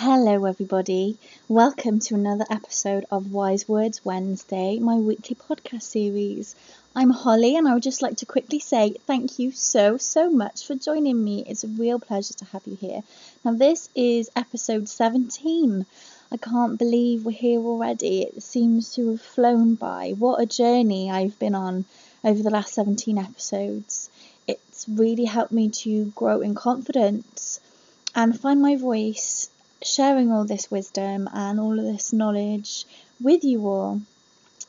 Hello, everybody. Welcome to another episode of Wise Words Wednesday, my weekly podcast series. I'm Holly, and I would just like to quickly say thank you so much for joining me. It's a real pleasure to have you here. Now, this is episode 17. I can't believe we're here already. It seems to have flown by. What a journey I've been on over the last 17 episodes. It's really helped me to grow in confidence and find my voice, sharing all this wisdom and all of this knowledge with you all.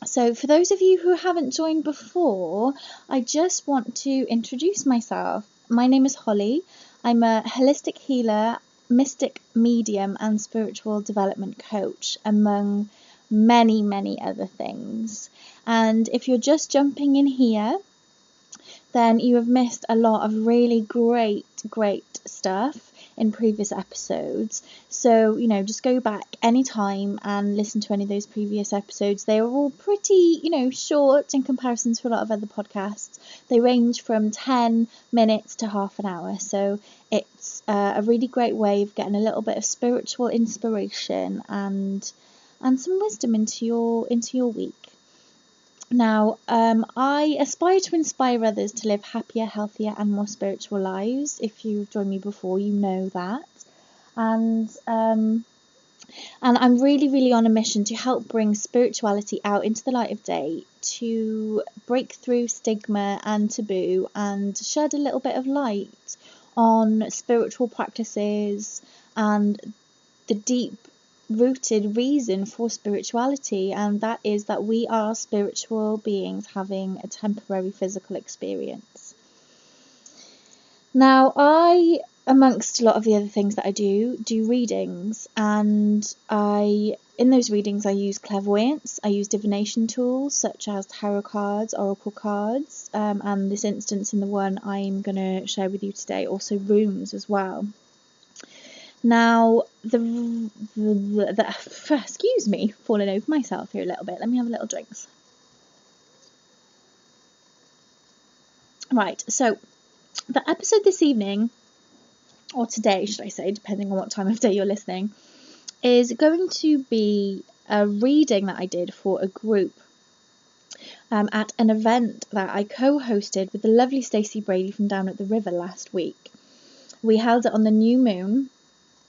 So for those of you who haven't joined before, I just want to introduce myself. My name is Holly. I'm a holistic healer, mystic medium and spiritual development coach, among many other things. And if you're just jumping in here, then you have missed a lot of really great stuff in previous episodes. So, just go back anytime and listen to any of those previous episodes. They are all pretty, short in comparison to a lot of other podcasts. They range from 10 minutes to half an hour. So it's a really great way of getting a little bit of spiritual inspiration and some wisdom into your week. Now, I aspire to inspire others to live happier, healthier and more spiritual lives. If you've joined me before, you know that. And I'm really on a mission to help bring spirituality out into the light of day, to break through stigma and taboo and shed a little bit of light on spiritual practices and the deep rooted reason for spirituality, and that is that we are spiritual beings having a temporary physical experience. Now, I, amongst a lot of the other things that I do readings, and in those readings I use clairvoyance, I use divination tools such as tarot cards, oracle cards, and this instance in the one I'm going to share with you today, also runes as well. Now, excuse me, falling over myself here a little bit. Let me have a little drink. Right, so the episode this evening, or today, should I say, depending on what time of day you're listening, is going to be a reading that I did for a group at an event that I co-hosted with the lovely Stacey Brady from down at the river last week. We held it on the new moon.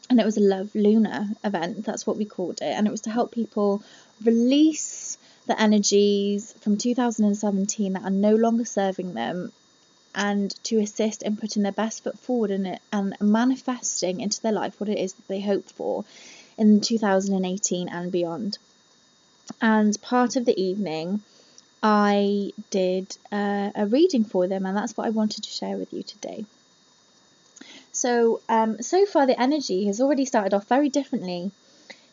And it was a love lunar event, that's what we called it. And it was to help people release the energies from 2017 that are no longer serving them, and to assist in putting their best foot forward in it and manifesting into their life what it is that they hope for in 2018 and beyond. And part of the evening, I did a reading for them, and that's what I wanted to share with you today. So far the energy has already started off very differently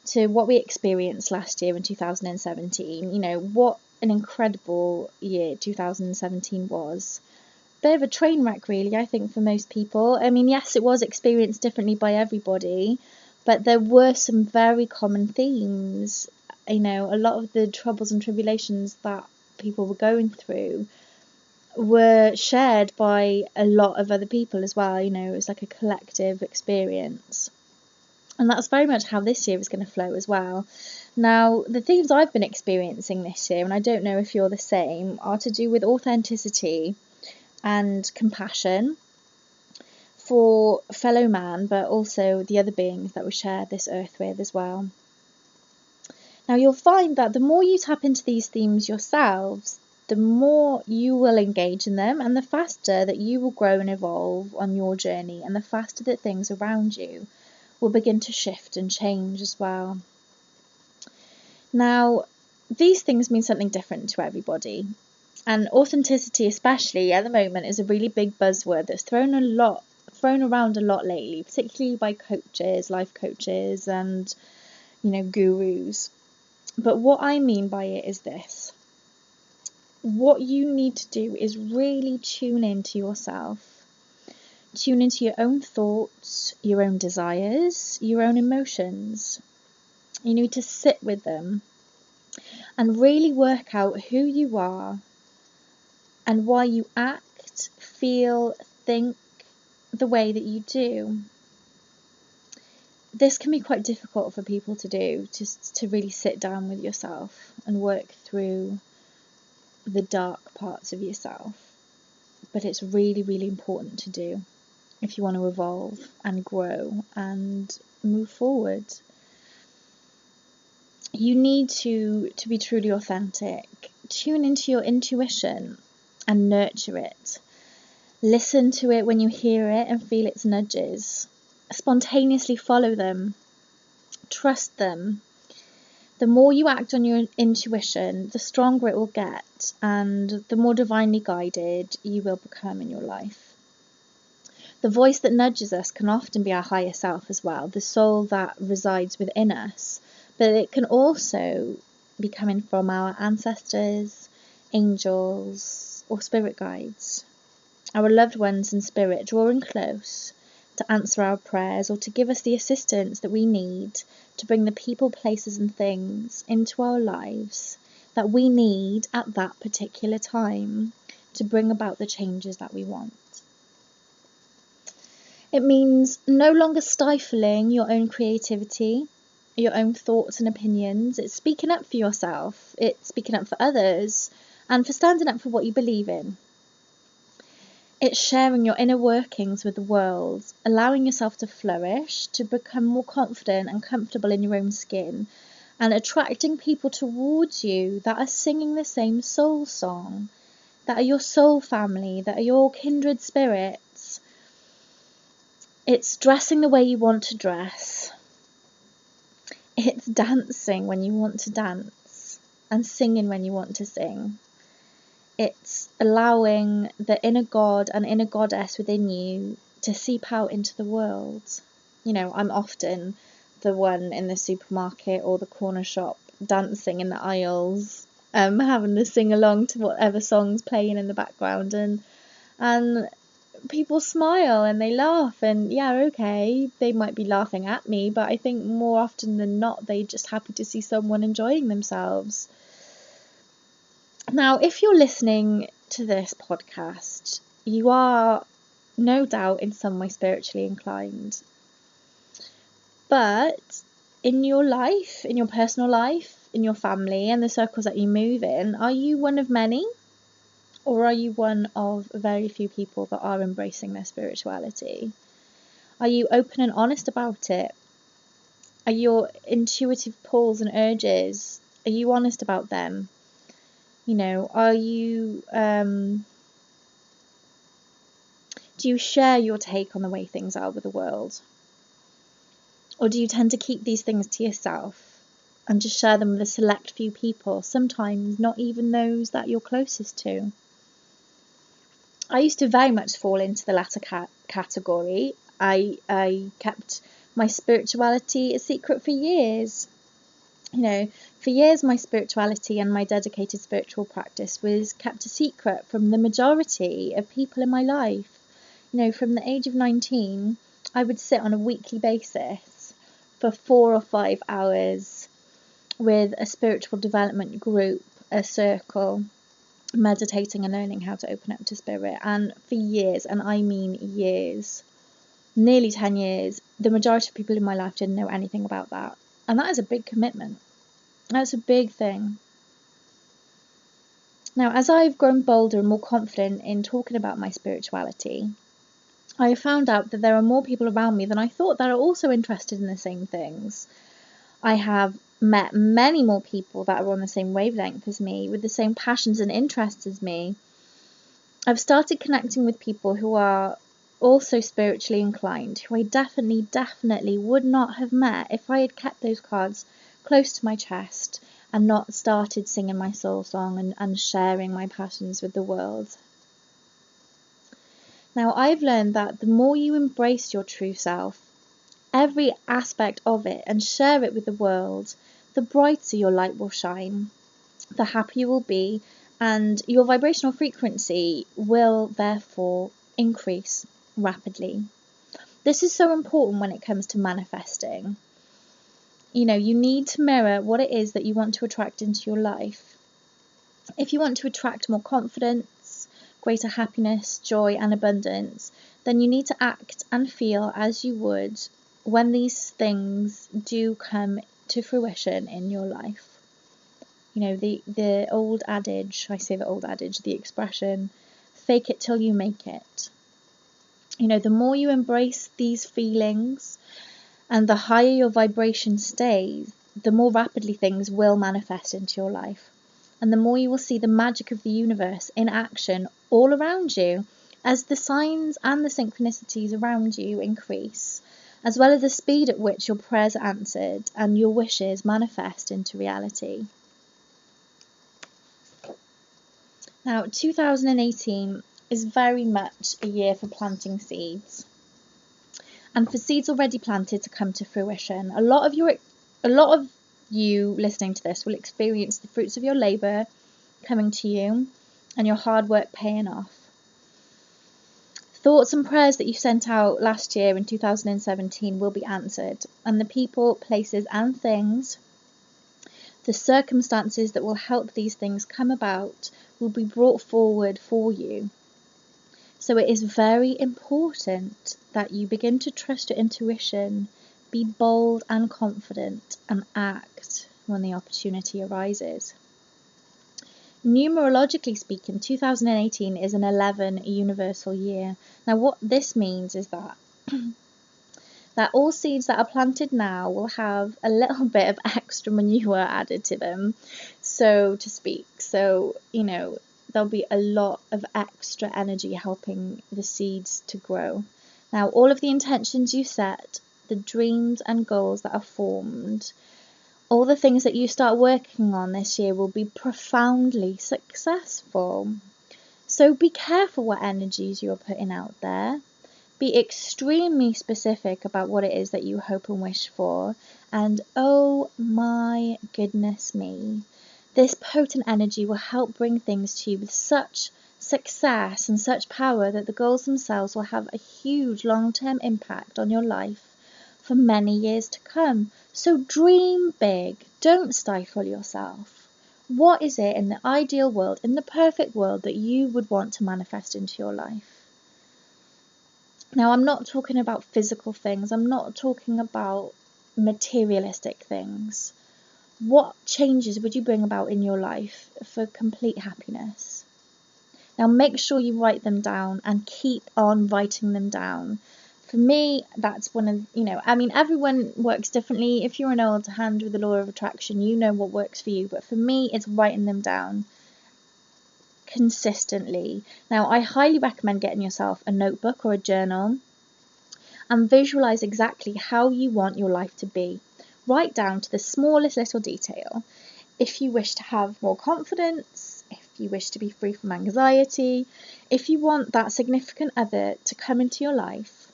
to what we experienced last year in 2017. What an incredible year 2017 was. Bit of a train wreck, really, I think, for most people. I mean, yes, it was experienced differently by everybody, but there were some very common themes. A lot of the troubles and tribulations that people were going through were shared by a lot of other people as well. It was like a collective experience, and that's very much how this year is going to flow as well. Now, the themes I've been experiencing this year, and I don't know if you're the same, are to do with authenticity and compassion for fellow man, but also the other beings that we share this earth with as well. Now, you'll find that the more you tap into these themes yourselves, the more you will engage in them, and the faster that you will grow and evolve on your journey, and the faster that things around you will begin to shift and change as well. Now, these things mean something different to everybody, and authenticity, especially at the moment, is a really big buzzword that's thrown around a lot lately, particularly by coaches, life coaches, and gurus. But what I mean by it is this. What you need to do is really tune into yourself. Tune into your own thoughts, your own desires, your own emotions. You need to sit with them and really work out who you are and why you act, feel, think the way that you do. this can be quite difficult for people to do, just to really sit down with yourself and work through the dark parts of yourself. But it's really, really important to do if you want to evolve and grow and move forward. You need to be truly authentic. Tune into your intuition and nurture it. Listen to it when you hear it and feel its nudges. Spontaneously follow them. Trust them. The more you act on your intuition, the stronger it will get, and the more divinely guided you will become in your life. The voice that nudges us can often be our higher self as well, the soul that resides within us, but it can also be coming from our ancestors, angels, or spirit guides, our loved ones in spirit drawing close to answer our prayers or to give us the assistance that we need to bring the people, places and things into our lives that we need at that particular time to bring about the changes that we want. It means no longer stifling your own creativity, your own thoughts and opinions. It's speaking up for yourself, it's speaking up for others, and for standing up for what you believe in. It's sharing your inner workings with the world, allowing yourself to flourish, to become more confident and comfortable in your own skin, and attracting people towards you that are singing the same soul song, that are your soul family, that are your kindred spirits. It's dressing the way you want to dress. It's dancing when you want to dance and singing when you want to sing. It's allowing the inner god and inner goddess within you to seep out into the world. You know, I'm often the one in the supermarket or the corner shop dancing in the aisles, having to sing along to whatever song's playing in the background, and people smile and they laugh, and yeah, okay, they might be laughing at me, but I think more often than not they're just happy to see someone enjoying themselves. Now, if you're listening to this podcast, you are no doubt in some way spiritually inclined, but in your life, in your personal life, in your family and the circles that you move in, are you one of many? Or are you one of very few people that are embracing their spirituality? Are you open and honest about it? Are your intuitive pulls and urges, are you honest about them? You know, are you, do you share your take on the way things are with the world? Or do you tend to keep these things to yourself and just share them with a select few people, sometimes not even those that you're closest to? I used to very much fall into the latter category. I kept my spirituality a secret for years. You know, for years my spirituality and my dedicated spiritual practice was kept a secret from the majority of people in my life. You know, from the age of 19, I would sit on a weekly basis for 4 or 5 hours with a spiritual development group, a circle, meditating and learning how to open up to spirit. And for years, and I mean years, nearly 10 years, the majority of people in my life didn't know anything about that. And that is a big commitment. That's a big thing. Now, as I've grown bolder and more confident in talking about my spirituality, I have found out that there are more people around me than I thought that are also interested in the same things. I have met many more people that are on the same wavelength as me, with the same passions and interests as me. I've started connecting with people who are also spiritually inclined, who I definitely would not have met if I had kept those cards close to my chest and not started singing my soul song and sharing my passions with the world. Now, I've learned that the more you embrace your true self, every aspect of it, and share it with the world, the brighter your light will shine, the happier you will be, and your vibrational frequency will therefore increase rapidly. This is so important when it comes to manifesting. You know, you need to mirror what it is that you want to attract into your life. If you want to attract more confidence, greater happiness, joy and abundance, then you need to act and feel as you would when these things do come to fruition in your life. You know, the old adage, the expression, fake it till you make it. You know, the more you embrace these feelings and the higher your vibration stays, the more rapidly things will manifest into your life. And the more you will see the magic of the universe in action all around you as the signs and the synchronicities around you increase, as well as the speed at which your prayers are answered and your wishes manifest into reality. Now, 2018 is very much a year for planting seeds, and for seeds already planted to come to fruition. A lot of you listening to this will experience the fruits of your labour coming to you and your hard work paying off. Thoughts and prayers that you sent out last year in 2017 will be answered, and the people, places and things, the circumstances that will help these things come about will be brought forward for you. So it is very important that you begin to trust your intuition, be bold and confident, and act when the opportunity arises. Numerologically speaking, 2018 is an 11 universal year. Now what this means is that that all seeds that are planted now will have a little bit of extra manure added to them, so to speak. So, you know, there'll be a lot of extra energy helping the seeds to grow. Now, all of the intentions you set, the dreams and goals that are formed, all the things that you start working on this year will be profoundly successful. So be careful what energies you're putting out there. Be extremely specific about what it is that you hope and wish for. And oh my goodness me, this potent energy will help bring things to you with such success and such power that the goals themselves will have a huge long-term impact on your life for many years to come. So dream big, don't stifle yourself. What is it in the ideal world, in the perfect world, that you would want to manifest into your life? Now, I'm not talking about physical things. I'm not talking about materialistic things. What changes would you bring about in your life for complete happiness? Now, make sure you write them down and keep on writing them down. For me, that's one of, everyone works differently. If you're an old hand with the law of attraction, you know what works for you. But for me, it's writing them down consistently. Now, I highly recommend getting yourself a notebook or a journal and visualize exactly how you want your life to be. Right down to the smallest little detail. If you wish to have more confidence, if you wish to be free from anxiety, if you want that significant other to come into your life,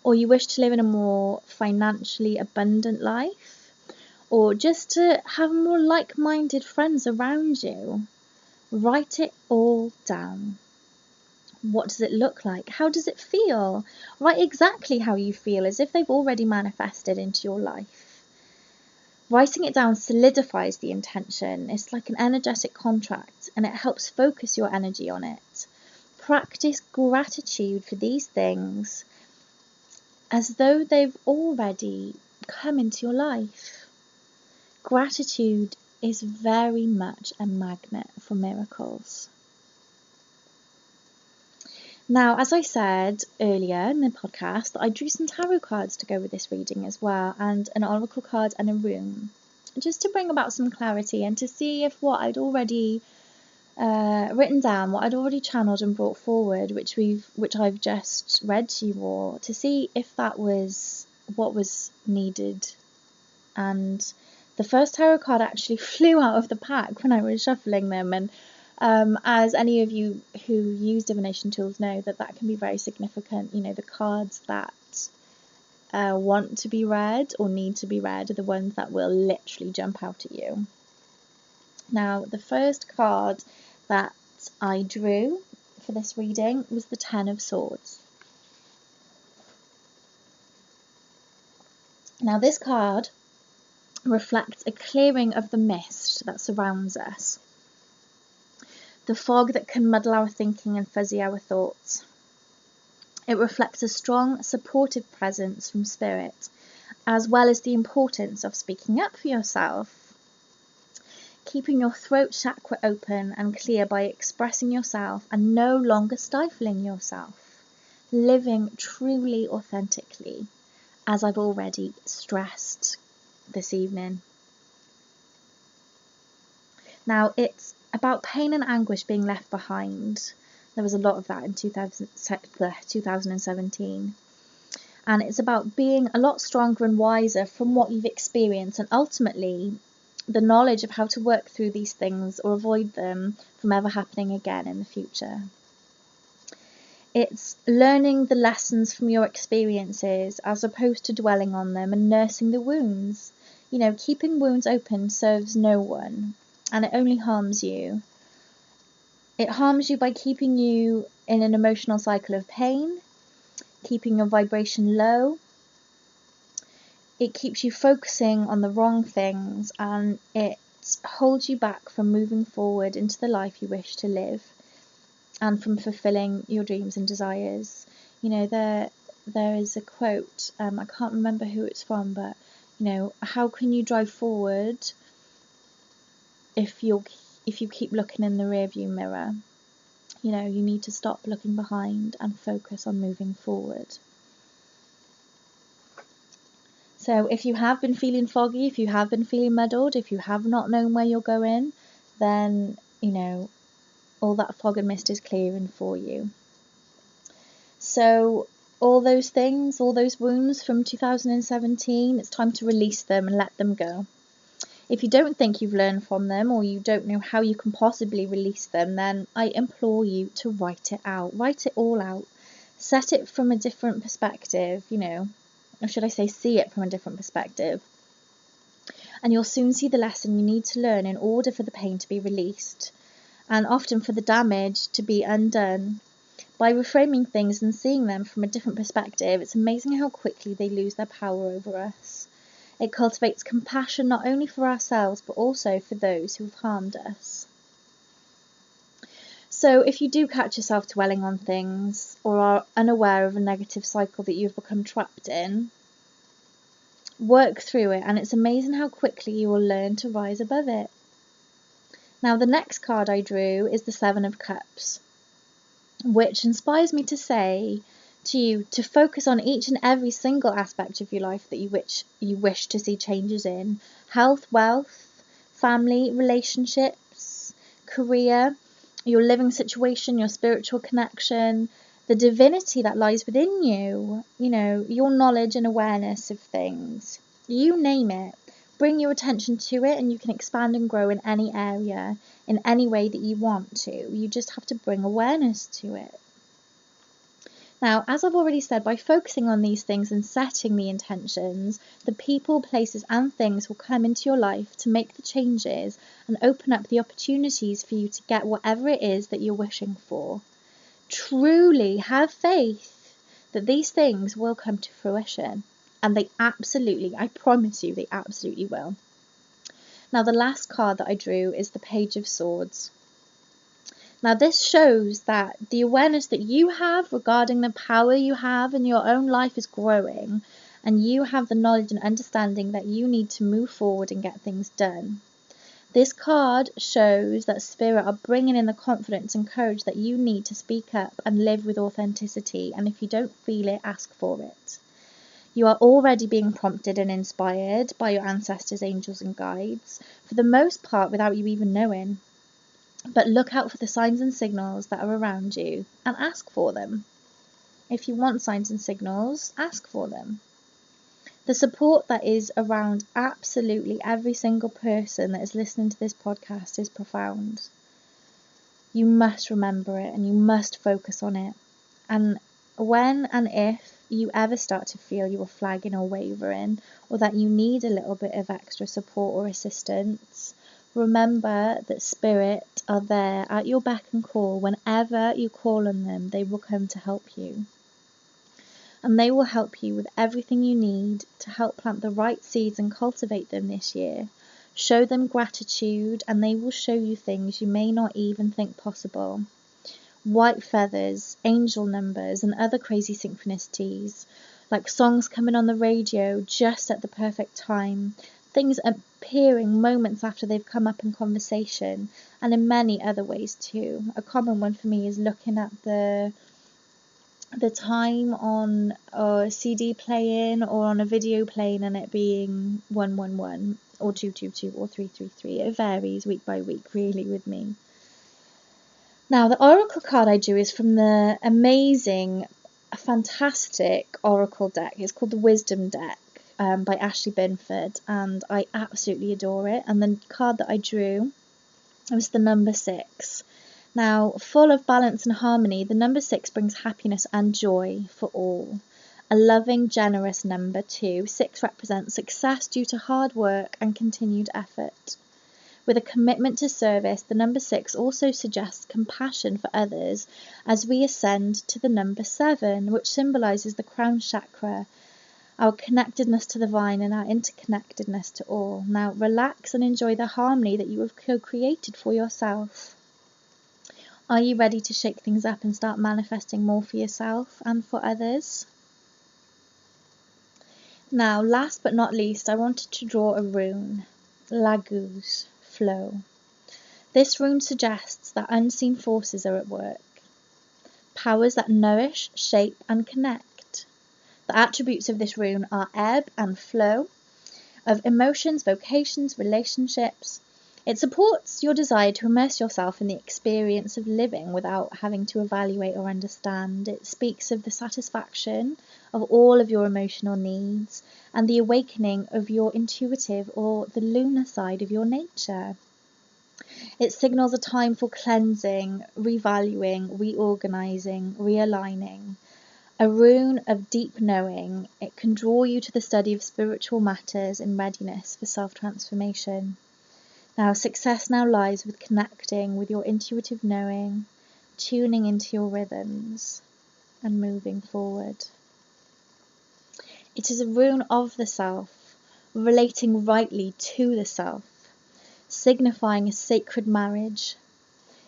or you wish to live in a more financially abundant life, or just to have more like-minded friends around you, write it all down. What does it look like? How does it feel? Write exactly how you feel, as if they've already manifested into your life. Writing it down solidifies the intention. It's like an energetic contract, and it helps focus your energy on it. Practice gratitude for these things as though they've already come into your life. Gratitude is very much a magnet for miracles. Now, as I said earlier in the podcast, I drew some tarot cards to go with this reading as well, and an oracle card and a rune, just to bring about some clarity and to see if what I'd already written down, what I'd already channeled and brought forward, which I've just read to you all, to see if that was what was needed. And the first tarot card actually flew out of the pack when I was shuffling them, and as any of you who use divination tools know, that can be very significant. You know, the cards that want to be read or need to be read are the ones that will literally jump out at you. Now, the first card that I drew for this reading was the Ten of Swords. Now, this card reflects a clearing of the mist that surrounds us. The fog that can muddle our thinking and fuzzy our thoughts. It reflects a strong, supportive presence from spirit, as well as the importance of speaking up for yourself, keeping your throat chakra open and clear by expressing yourself and no longer stifling yourself, living truly authentically, as I've already stressed this evening. Now, it's about pain and anguish being left behind. There was a lot of that in 2017. And it's about being a lot stronger and wiser from what you've experienced, and ultimately the knowledge of how to work through these things or avoid them from ever happening again in the future. It's learning the lessons from your experiences as opposed to dwelling on them and nursing the wounds. You know, keeping wounds open serves no one, and it only harms you. It harms you by keeping you in an emotional cycle of pain, keeping your vibration low. It keeps you focusing on the wrong things, and it holds you back from moving forward into the life you wish to live and from fulfilling your dreams and desires. You know, there is a quote, I can't remember who it's from, but, you know, how can you drive forward if you keep looking in the rearview mirror? You know, you need to stop looking behind and focus on moving forward. So if you have been feeling foggy, if you have been feeling muddled, if you have not known where you're going, then, you know, all that fog and mist is clearing for you. So all those things, all those wounds from 2017, it's time to release them and let them go. If you don't think you've learned from them, or you don't know how you can possibly release them, then I implore you to write it out. Write it all out. Set it from a different perspective, you know, or should I say see it from a different perspective. And you'll soon see the lesson you need to learn in order for the pain to be released, and often for the damage to be undone. By reframing things and seeing them from a different perspective, it's amazing how quickly they lose their power over us. It cultivates compassion not only for ourselves, but also for those who have harmed us. So if you do catch yourself dwelling on things, or are unaware of a negative cycle that you've become trapped in, work through it, and it's amazing how quickly you will learn to rise above it. Now, the next card I drew is the Seven of Cups, which inspires me to say to you to focus on each and every single aspect of your life that you wish to see changes in: health, wealth, family, relationships, career, your living situation, your spiritual connection, the divinity that lies within you, you know, your knowledge and awareness of things. You name it. Bring your attention to it, and you can expand and grow in any area, in any way that you want to. You just have to bring awareness to it. Now, as I've already said, by focusing on these things and setting the intentions, the people, places and things will come into your life to make the changes and open up the opportunities for you to get whatever it is that you're wishing for. Truly have faith that these things will come to fruition, and they absolutely, I promise you, they absolutely will. Now, the last card that I drew is the Page of Swords. Now, this shows that the awareness that you have regarding the power you have in your own life is growing, and you have the knowledge and understanding that you need to move forward and get things done. This card shows that Spirit are bringing in the confidence and courage that you need to speak up and live with authenticity, and if you don't feel it, ask for it. You are already being prompted and inspired by your ancestors, angels and guides, for the most part without you even knowing. But look out for the signs and signals that are around you and ask for them. If you want signs and signals, ask for them. The support that is around absolutely every single person that is listening to this podcast is profound. You must remember it, and you must focus on it. And when and if you ever start to feel you are flagging or wavering, or that you need a little bit of extra support or assistance, remember that Spirit are there at your beck and call. Whenever you call on them, they will come to help you. And they will help you with everything you need to help plant the right seeds and cultivate them this year. Show them gratitude, and they will show you things you may not even think possible. white feathers, angel numbers, and other crazy synchronicities, like songs coming on the radio just at the perfect time, things appearing moments after they've come up in conversation, and in many other ways too. A common one for me is looking at the time on a CD playing or on a video playing and it being 111 or 222 or 333. It varies week by week really with me. Now the oracle card I drew is from the amazing, fantastic oracle deck. It's called the Wisdom deck by Ashley Binford, and I absolutely adore it. And the card that I drew was the number 6. Now, full of balance and harmony, the number 6 brings happiness and joy for all. A loving, generous number too. 6 represents success due to hard work and continued effort. With a commitment to service, the number 6 also suggests compassion for others as we ascend to the number 7, which symbolises the crown chakra, our connectedness to the divine and our interconnectedness to all. Now, relax and enjoy the harmony that you have co-created for yourself. Are you ready to shake things up and start manifesting more for yourself and for others? Now, last but not least, I wanted to draw a rune, Laguz, flow. This rune suggests that unseen forces are at work, powers that nourish, shape and connect. The attributes of this rune are ebb and flow of emotions, vocations, relationships. It supports your desire to immerse yourself in the experience of living without having to evaluate or understand. It speaks of the satisfaction of all of your emotional needs and the awakening of your intuitive or the lunar side of your nature. It signals a time for cleansing, revaluing, reorganizing, realigning. A rune of deep knowing, it can draw you to the study of spiritual matters in readiness for self-transformation. Now, success now lies with connecting with your intuitive knowing, tuning into your rhythms, and moving forward. It is a rune of the self, relating rightly to the self, signifying a sacred marriage.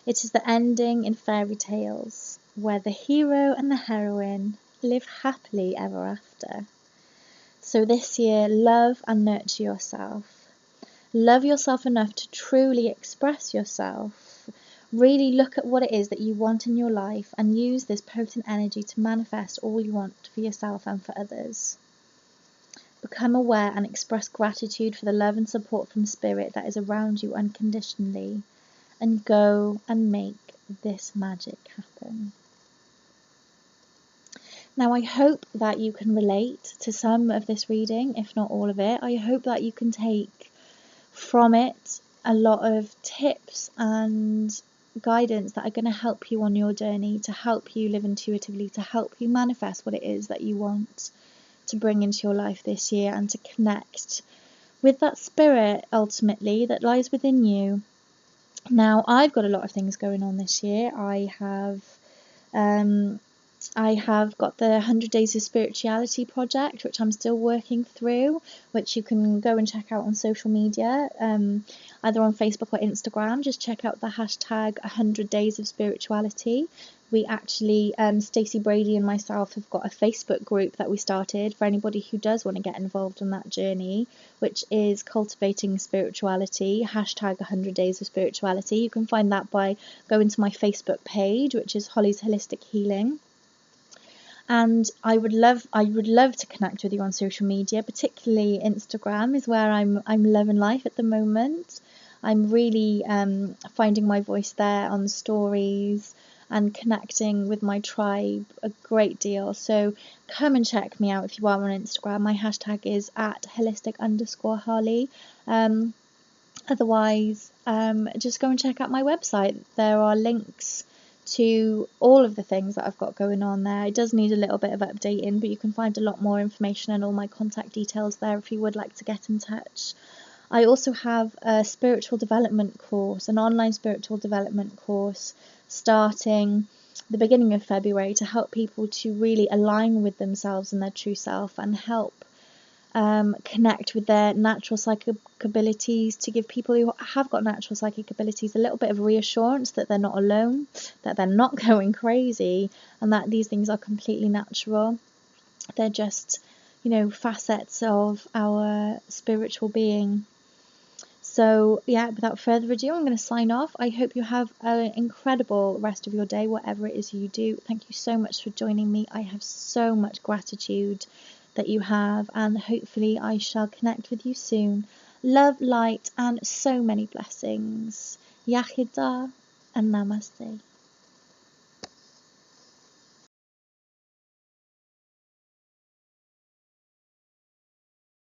It is the ending in fairy tales, where the hero and the heroine live happily ever after. So this year, love and nurture yourself. Love yourself enough to truly express yourself. Really look at what it is that you want in your life and use this potent energy to manifest all you want for yourself and for others. Become aware and express gratitude for the love and support from Spirit that is around you unconditionally, and go and make this magic happen. Now, I hope that you can relate to some of this reading, if not all of it. I hope that you can take from it a lot of tips and guidance that are going to help you on your journey, to help you live intuitively, to help you manifest what it is that you want to bring into your life this year, and to connect with that spirit ultimately that lies within you. Now, I've got a lot of things going on this year. I have got the 100 Days of Spirituality project, which I'm still working through, which you can go and check out on social media, either on Facebook or Instagram. Just check out the hashtag 100 Days of Spirituality. We actually, Stacey Brady and myself have got a Facebook group that we started for anybody who does want to get involved in that journey, which is Cultivating Spirituality, hashtag 100 Days of Spirituality. You can find that by going to my Facebook page, which is Holly's Holistic Healing. And I would love to connect with you on social media, particularly Instagram is where I'm loving life at the moment. I'm really finding my voice there on stories and connecting with my tribe a great deal. So come and check me out if you are on Instagram. My hashtag is @holistic_Holly. Otherwise, just go and check out my website. There are links to all of the things that I've got going on there. It does need a little bit of updating, but you can find a lot more information and all my contact details there if you would like to get in touch. I also have a spiritual development course, an online spiritual development course starting the beginning of February to help people to really align with themselves and their true self and help connect with their natural psychic abilities, to give people who have got natural psychic abilities a little bit of reassurance that they're not alone, that they're not going crazy, and that these things are completely natural. They're just, facets of our spiritual being. So, yeah, without further ado, I'm going to sign off. I hope you have an incredible rest of your day, whatever it is you do. Thank you so much for joining me. I have so much gratitude that you have, and hopefully I shall connect with you soon. Love, light, and so many blessings. Yachida and namaste.